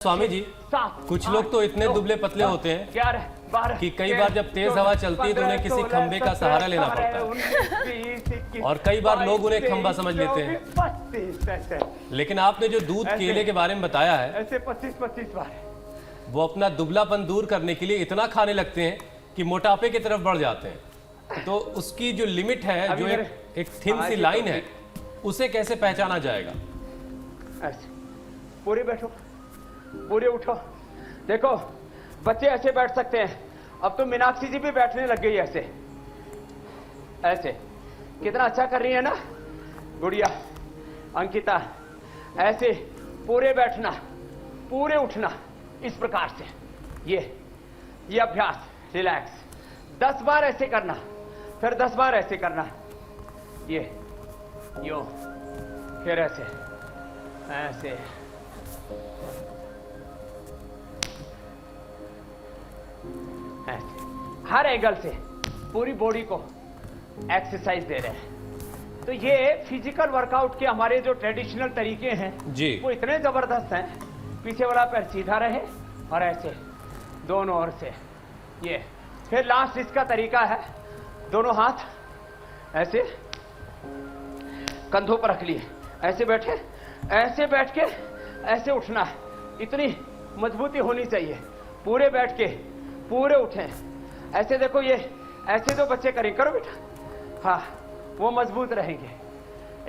स्वामी जी, कुछ लोग तो इतने दुबले पतले होते हैं कि कई बार जब तेज हवा चलती है तो उन्हें किसी खंबे का सहारा लेना पड़ता है और कई बार लोग उन्हें खंबा समझ लेते हैं। लेकिन आपने जो दूध केले के बारे में बताया है, ऐसे 25-25 बार वो अपना दुबलापन दूर करने के लिए इतना खाने लगते हैं कि मोटापे की तरफ बढ़ जाते हैं। तो उसकी जो लिमिट है, जो एक थिन सी लाइन है, उसे कैसे पहचाना जाएगा? ऐसे पूरे बैठो, पूरे उठो। देखो बच्चे ऐसे बैठ सकते हैं, अब तो मीनाक्षी जी भी बैठने लग गई ऐसे ऐसे। कितना अच्छा कर रही है ना गुड़िया अंकिता। ऐसे पूरे बैठना, पूरे उठना, इस प्रकार से ये अभ्यास। रिलैक्स 10 बार ऐसे करना, फिर 10 बार ऐसे करना, ये यूं, फिर ऐसे ऐसे। हर एंगल से पूरी बॉडी को एक्सरसाइज दे रहे हैं। तो ये फिजिकल वर्कआउट के हमारे जो ट्रेडिशनल तरीके हैं जी, वो इतने जबरदस्त हैं। पीछे वाला पैर सीधा रहे और ऐसे दोनों ओर से ये। फिर लास्ट इसका तरीका है, दोनों हाथ ऐसे कंधों पर रख लिए, ऐसे बैठे, ऐसे बैठ के ऐसे उठना है। इतनी मजबूती होनी चाहिए। पूरे बैठ के पूरे उठें ऐसे। देखो ये ऐसे जो बच्चे करें, करो बेटा, हाँ, वो मजबूत रहेंगे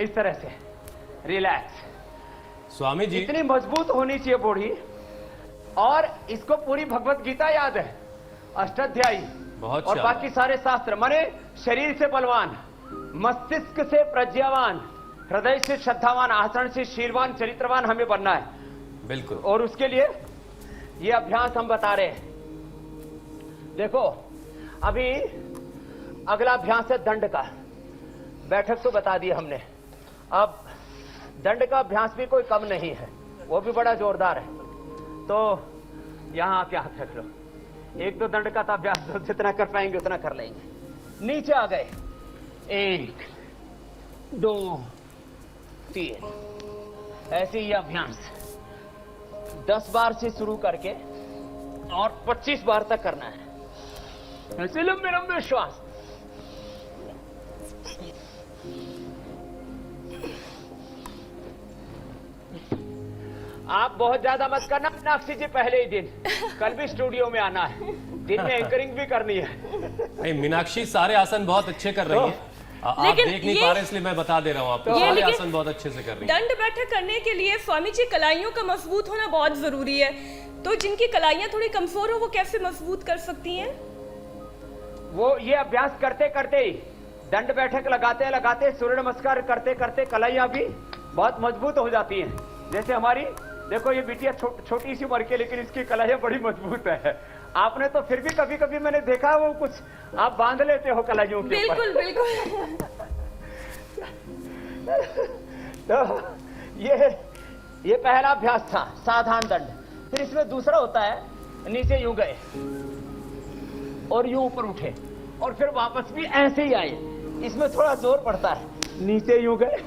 इस तरह से। रिलैक्स। स्वामी जी, इतनी मजबूत होनी चाहिए बॉडी। और इसको पूरी भगवत गीता याद है, अष्टाध्यायी, बहुत और बाकी सारे शास्त्र। माने शरीर से बलवान, मस्तिष्क से प्रज्ञावान, हृदय से श्रद्धावान, आचरण से शीलवान, चरित्रवान हमें बनना है। बिल्कुल। और उसके लिए ये अभ्यास हम बता रहे हैं। देखो अभी अगला अभ्यास है दंड का। बैठक तो बता दी हमने, अब दंड का अभ्यास भी कोई कम नहीं है, वो भी बड़ा जोरदार है। तो यहां आके हाथ रख लो। एक दो दंड का तो अभ्यास जितना कर पाएंगे उतना कर लेंगे। नीचे आ गए, 1 2 3। ऐसे ही अभ्यास 10 बार से शुरू करके और 25 बार तक करना है। ऐसे लंबे लंबे श्वास। आप बहुत ज्यादा मत करना मीनाक्षी जी, पहले ही दिन। कल भी स्टूडियो में आना है, दिन में एंकरिंग भी करनी है। नहीं, मीनाक्षी सारे आसन बहुत अच्छे कर रही है। आप देख नहीं पा रहे इसलिए मैं बता दे रहा हूँ आपको। सारे आसन बहुत अच्छे से कर रही है। दंड बैठक करने के लिए स्वामी जी कलाइयों का मजबूत होना बहुत जरूरी है। तो जिनकी कलाइयां थोड़ी कमजोर हो वो कैसे मजबूत कर सकती हैं? वो ये अभ्यास करते करते ही, दंड बैठक लगाते लगाते, सूर्य नमस्कार करते करते कलाइयां भी बहुत मजबूत हो जाती हैं। जैसे हमारी देखो ये बिटिया छोटी सी उम्र की, लेकिन इसकी कलाइयां बड़ी मजबूत है। आपने तो फिर भी कभी कभी मैंने देखा वो कुछ आप बांध लेते हो कलाइयों के ऊपर। बिल्कुल बिल्कुल। तो ये पहला अभ्यास था, साधारण दंड। फिर इसमें दूसरा होता है, नीचे यूं गए और यूं ऊपर उठे और फिर वापस भी ऐसे ही आए। इसमें थोड़ा जोर पड़ता है। नीचे यूं गए,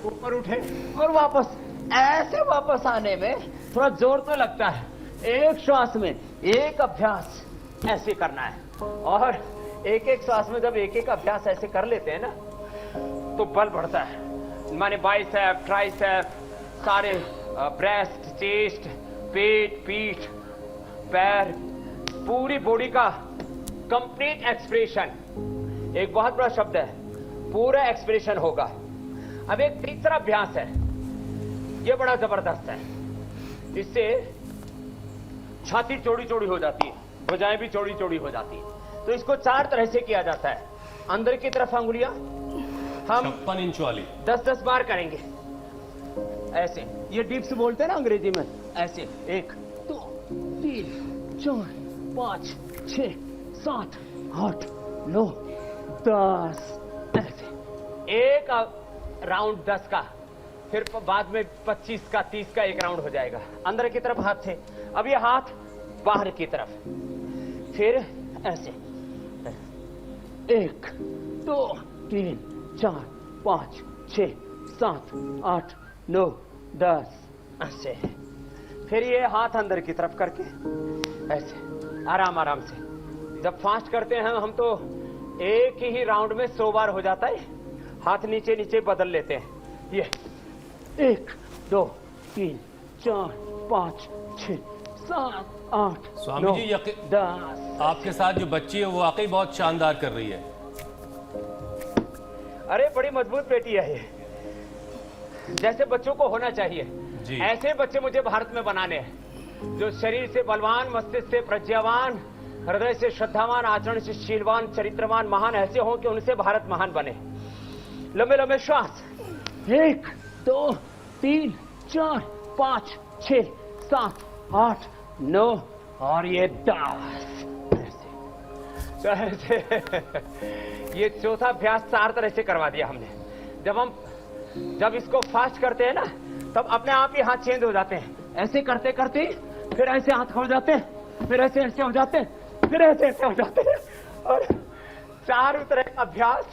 ऊपर उठे और वापस ऐसे वापस आने में थोड़ा जोर तो लगता है। एक श्वास में एक अभ्यास ऐसे करना है। और एक एक श्वास में जब एक एक अभ्यास ऐसे कर लेते हैं ना तो बल बढ़ता है। माने बाइसेप, ट्राइसेप, सारे ब्रेस्ट, चेस्ट, पेट, पीठ, पैर, पूरी बॉडी का कंप्लीट एक्सप्रेशन। एक बहुत बड़ा शब्द है, पूरा एक्सप्रेशन होगा। अब एक तीसरा अभ्यास है, ये बड़ा जबरदस्त है। इससे छाती चौड़ी चौड़ी हो जाती है, भुजाएं भी चौड़ी चौड़ी हो जाती है। तो इसको 4 तरह से किया जाता है। अंदर की तरफ अंगुलियां हम 56 इंच वाली 10-10 बार करेंगे ऐसे। ये डिप्स बोलते हैं ना अंग्रेजी में। ऐसे 1 2 3 4 5 6 7 8 9 10 ऐसे। एक राउंड 10 का, फिर बाद में 25 का, 30 का एक राउंड हो जाएगा। अंदर की तरफ हाथ थे, अब ये हाथ बाहर की तरफ, फिर ऐसे 1 2 3 4 5 6 7 8 9 10 ऐसे। फिर ये हाथ अंदर की तरफ करके ऐसे आराम आराम से। जब फास्ट करते हैं हम तो एक ही राउंड में 100 बार हो जाता है। हाथ नीचे नीचे बदल लेते हैं। ये 1 2 3 4 5 6 7 8 स्वामी 9 जी 10। आपके साथ जो बच्ची है वो वाकई बहुत शानदार कर रही है। अरे बड़ी मजबूत बेटी है ये, जैसे बच्चों को होना चाहिए जी। ऐसे बच्चे मुझे भारत में बनाने हैं, जो शरीर से बलवान, मस्तिष्क से प्रज्ञावान, हृदय से श्रद्धावान, आचरण से शीलवान, चरित्रवान, महान ऐसे हो कि उनसे भारत महान बने। लंबे लंबे श्वास। 1 2 3 4 5 6 7 8 9 और ये 10। ऐसे ये चौथा अभ्यास 4 तरह से करवा दिया हमने। जब इसको फास्ट करते हैं ना, तब अपने आप ही हाथ चेंज हो जाते हैं। ऐसे करते करते फिर ऐसे हाथ हो जाते हैं, फिर ऐसे ऐसे हो जाते हैं, फिर ऐसे ऐसे हो जाते हैं। और 4 तरह का अभ्यास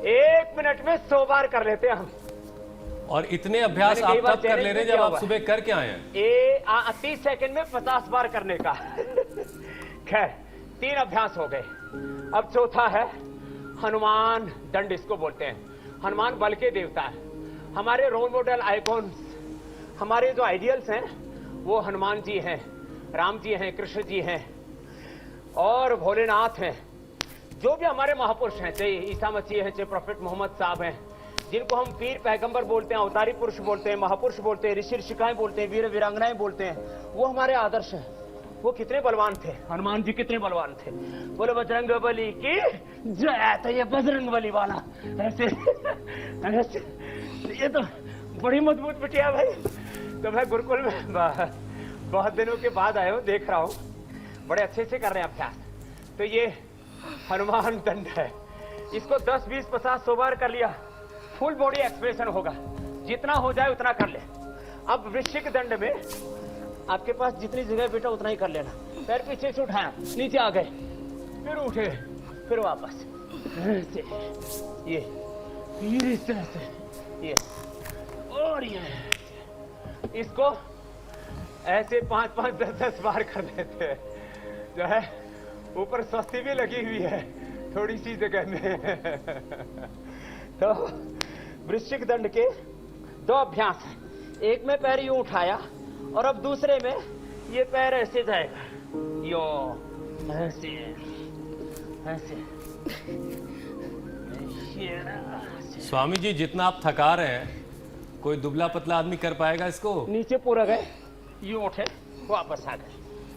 1 मिनट में 100 बार कर लेते हैं हम। और इतने अभ्यास आप तब कर ले रहे हैं जब आप सुबह करके आए हैं। 30 सेकंड में 50 बार करने का। खैर 3 अभ्यास हो गए। अब चौथा है हनुमान दंड, इसको बोलते हैं। हनुमान बल के देवता है। हमारे रोल मॉडल आइकॉन, हमारे जो आइडियल्स हैं वो हनुमान जी हैं, राम जी हैं, कृष्ण जी हैं और भोलेनाथ हैं। जो भी हमारे महापुरुष हैं, चाहे ईसा मसीह हैं, चाहे प्रोफेट मोहम्मद साहब हैं, जिनको हम पीर पैगंबर बोलते हैं, अवतारी पुरुष बोलते हैं, महापुरुष बोलते हैं, ऋषि ऋषिकाएं बोलते हैं, वीर वीरांगनाएं बोलते हैं, वो हमारे आदर्श हैं। वो कितने बलवान थे, हनुमान जी कितने बलवान थे। बोले बजरंग बली की जय। तो ये बजरंग बली वाला ऐसे ऐसे, ये तो बड़ी मजबूत बिटिया भाई। तो मैं गुरुकुल में बहुत दिनों के बाद आया हूँ, देख रहा हूँ बड़े अच्छे से कर रहे हैं अभ्यास। तो ये हनुमान दंड है, इसको 10 20 50 100 बार कर लिया, फुल बॉडी एक्सप्रेशन होगा। जितना हो जाए उतना कर ले। अब वृश्चिक दंड में आपके पास जितनी जगह बेटा उतना ही कर लेना। पैर पीछे से उठाया, नीचे आ गए, फिर उठे, फिर वापस ऐसे, ये फिर इस तरह से, ये और ये। इसको ऐसे 5 5 10 10 बार कर देते हैं। जो है ऊपर सस्ती भी लगी हुई है थोड़ी सी जगह में। तो वृश्चिक दंड के 2 अभ्यास हैं। एक में पैर यूं उठाया और अब दूसरे में ये पैर ऐसे जाएगा, यो ऐसे ऐसे। स्वामी जी जितना आप थका रहे हैं, कोई दुबला पतला आदमी कर पाएगा इसको? नीचे पूरा गए, यूं उठे, वापस आ गए।